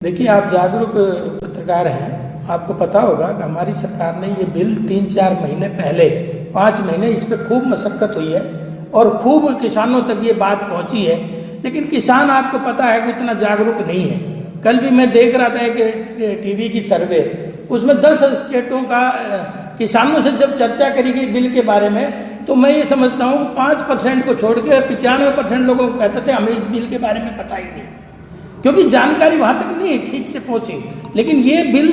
देखिए, आप जागरूक पत्रकार हैं, आपको पता होगा कि हमारी सरकार ने ये बिल 3-4 महीने पहले, 5 महीने इस पर खूब मशक्कत हुई है और खूब किसानों तक ये बात पहुंची है। लेकिन किसान, आपको पता है कि उतना जागरूक नहीं है। कल भी मैं देख रहा था कि टीवी की सर्वे, उसमें 10 स्टेटों का किसानों से जब चर्चा करी गई बिल के बारे में, तो मैं ये समझता हूँ 5% को छोड़ के 95% लोगों को कहते थे हमें इस बिल के बारे में पता ही नहीं, क्योंकि जानकारी वहाँ तक नहीं ठीक से पहुँची। लेकिन ये बिल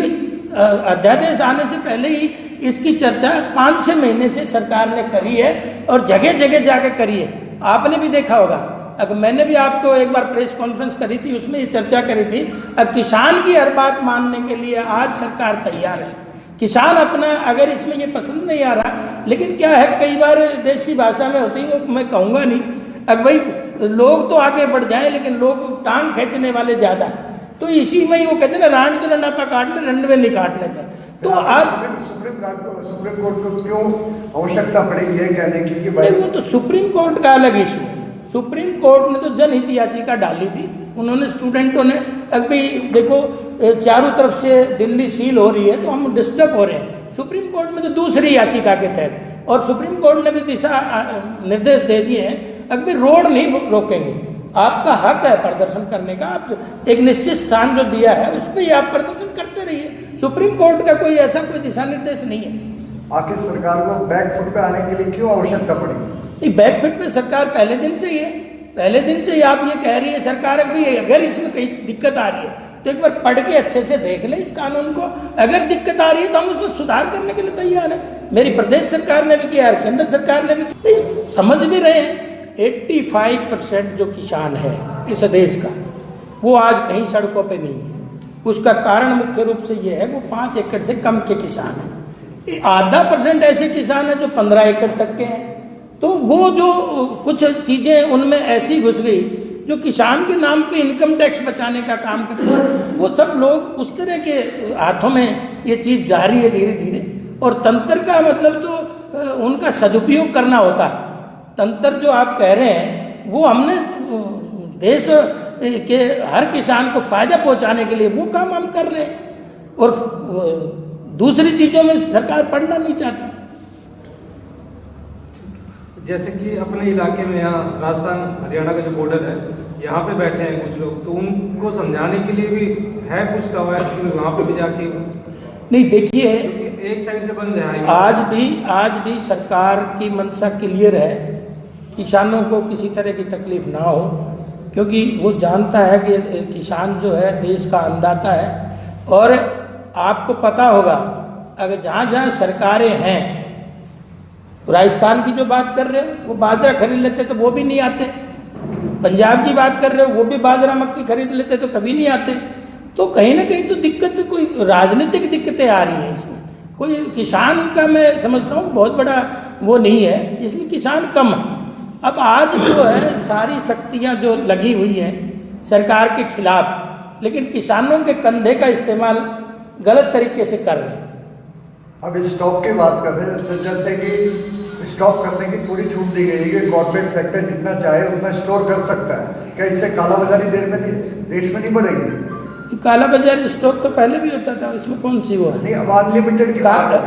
अध्यादेश आने से पहले ही इसकी चर्चा 5-6 महीने से सरकार ने करी है और जगह जगह जाकर करी है। आपने भी देखा होगा, अगर मैंने भी आपको एक बार प्रेस कॉन्फ्रेंस करी थी, उसमें ये चर्चा करी थी। अब किसान की हर बात मानने के लिए आज सरकार तैयार है। किसान अपना, अगर इसमें ये पसंद नहीं आ रहा, लेकिन क्या है, कई बार देसी भाषा में होती है, वो मैं कहूँगा नहीं। अब भाई लोग तो आगे बढ़ जाएं, लेकिन लोग टांग खींचने वाले ज़्यादा, तो इसी में ही वो कहते हैं ना, रांड तो रंडापा काट ले, रंडवे नहीं काटने दें। तो आज सुप्रीम कोर्ट को क्यों आवश्यकता पड़ी ये कहने की कि भाई, वो तो सुप्रीम कोर्ट का अलग इशू है। सुप्रीम कोर्ट ने तो जनहित याचिका डाली थी, उन्होंने, स्टूडेंटों ने। अभी देखो, चारों तरफ से दिल्ली सील हो रही है, तो हम डिस्टर्ब हो रहे हैं। सुप्रीम कोर्ट में तो दूसरी याचिका के तहत, और सुप्रीम कोर्ट ने भी दिशा निर्देश दे दिए हैं, अभी रोड नहीं रोकेंगे। आपका हक है प्रदर्शन करने का, आप एक निश्चित स्थान जो दिया है उस पर ही आप प्रदर्शन करते रहिए। सुप्रीम कोर्ट का कोई ऐसा कोई दिशा निर्देश नहीं है। आखिर सरकार को बैकफुट पे आने के लिए क्यों आवश्यकता पड़ी? नहीं, बैकफुट पे सरकार पहले दिन से ही है। पहले दिन से ही आप ये कह रही है सरकार, अभी अगर इसमें कहीं दिक्कत आ रही है तो एक बार पढ़ के अच्छे से देख ले इस कानून को। अगर दिक्कत आ रही है तो हम उसमें सुधार करने के लिए तैयार हैं। मेरी प्रदेश सरकार ने भी किया, केंद्र सरकार ने भी किया, समझ भी रहे हैं। 85% जो किसान है इस देश का, वो आज कहीं सड़कों पे नहीं है। उसका कारण मुख्य रूप से ये है, वो 5 एकड़ से कम के किसान हैं। आधा % ऐसे किसान हैं जो 15 एकड़ तक के हैं। तो वो जो कुछ चीज़ें उनमें ऐसी घुस गई जो किसान के नाम पे इनकम टैक्स बचाने का काम करते हैं, वो सब लोग उस तरह के हाथों में ये चीज़ जा रही है धीरे धीरे। और तंत्र का मतलब तो उनका सदुपयोग करना होता है। तंत्र जो आप कह रहे हैं, वो हमने देश के हर किसान को फायदा पहुंचाने के लिए वो काम हम कर रहे हैं, और दूसरी चीज़ों में सरकार पढ़ना नहीं चाहती। जैसे कि अपने इलाके में, यहाँ राजस्थान हरियाणा का जो बॉर्डर है, यहाँ पे बैठे हैं कुछ लोग, तो उनको समझाने के लिए भी है कुछ कवायद वहाँ पे भी जाके? नहीं, देखिए, एक साइड से बंद है। आज भी सरकार की मंशा क्लियर है, किसानों को किसी तरह की तकलीफ ना हो, क्योंकि वो जानता है कि किसान जो है देश का अन्नदाता है। और आपको पता होगा, अगर जहाँ जहाँ सरकारें हैं, राजस्थान की जो बात कर रहे हो, वो बाजरा खरीद लेते तो वो भी नहीं आते। पंजाब की बात कर रहे हो, वो भी बाजरा मक्की खरीद लेते तो कभी नहीं आते। तो कहीं ना कहीं तो दिक्कत, कोई राजनीतिक दिक्कतें आ रही हैं इसमें। कोई किसान का मैं समझता हूँ बहुत बड़ा वो नहीं है, इसमें किसान कम है। अब आज जो है सारी शक्तियाँ जो लगी हुई हैं सरकार के खिलाफ, लेकिन किसानों के कंधे का इस्तेमाल गलत तरीके से कर रहे हैं। अब स्टॉक की बात कर रहे हैं, तो जैसे कि स्टॉक करने की पूरी छूट दी गई है कि कॉर्पोरेट सेक्टर जितना चाहे उतना स्टोर कर सकता है। क्या इससे कालाबाजारी देश में नहीं बढ़ेगी? कालाबाजारी स्टॉक तो पहले भी होता था, इसमें कौन सी वो है? नहीं, अब अनलिमिटेड की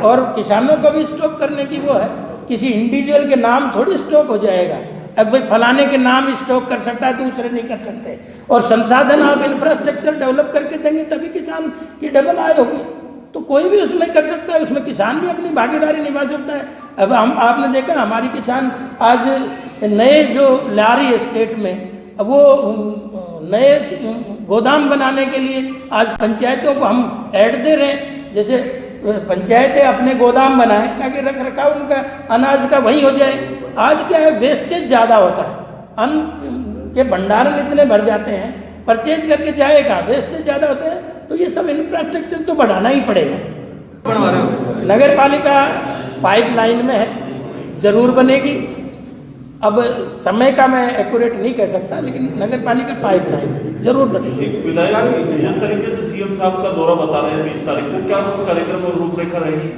और किसानों का भी स्टॉक करने की वो है, किसी इंडिविजुअल के नाम थोड़ी स्टॉक हो जाएगा। अब भाई फलाने के नाम स्टॉक कर सकता है, दूसरे नहीं कर सकते। और संसाधन आप इंफ्रास्ट्रक्चर डेवलप करके देंगे तभी किसान की डबल आय होगी। तो कोई भी उसमें कर सकता है, उसमें किसान भी अपनी भागीदारी निभा सकता है। अब आपने देखा, हमारी किसान आज नए जो ला रही है स्टेट में, अब वो नए गोदाम बनाने के लिए आज पंचायतों को हम ऐड दे रहे हैं। जैसे पंचायतें अपने गोदाम बनाएं ताकि रख रखाव उनका अनाज का वही हो जाए। आज क्या है, वेस्टेज ज़्यादा होता है, अन्न के भंडारण इतने भर जाते हैं, परचेज करके जाएगा, वेस्टेज ज़्यादा होते हैं। तो ये सब इंफ्रास्ट्रक्चर तो बढ़ाना ही पड़ेगा। नगर पालिका पाइपलाइन में है, जरूर बनेगी। अब समय का मैं एक्यूरेट नहीं कह सकता, लेकिन नगर पालिका पाइपलाइन में जरूर बनेगी। जिस तरीके से सीएम साहब का दौरा बता रहे हैं 20 तारीख को, क्या उस कार्यक्रम में रूपरेखा रहेगी?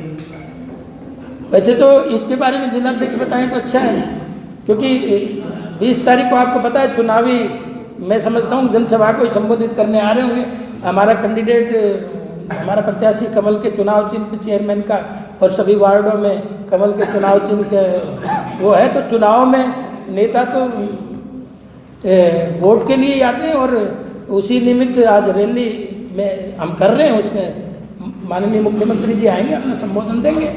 वैसे तो इसके बारे में जिलाध्यक्ष बताएं तो अच्छा है, क्योंकि 20 तारीख को आपको पता है चुनावी, मैं समझता हूँ जनसभा को संबोधित करने आ रहे होंगे। हमारा कैंडिडेट हमारा प्रत्याशी कमल के चुनाव चिन्ह पे चेयरमैन का और सभी वार्डों में कमल के चुनाव चिन्ह के वो है, तो चुनाव में नेता तो वोट के लिए आते हैं और उसी निमित्त आज रैली में हम कर रहे हैं। उसमें माननीय मुख्यमंत्री जी आएंगे, अपना संबोधन देंगे।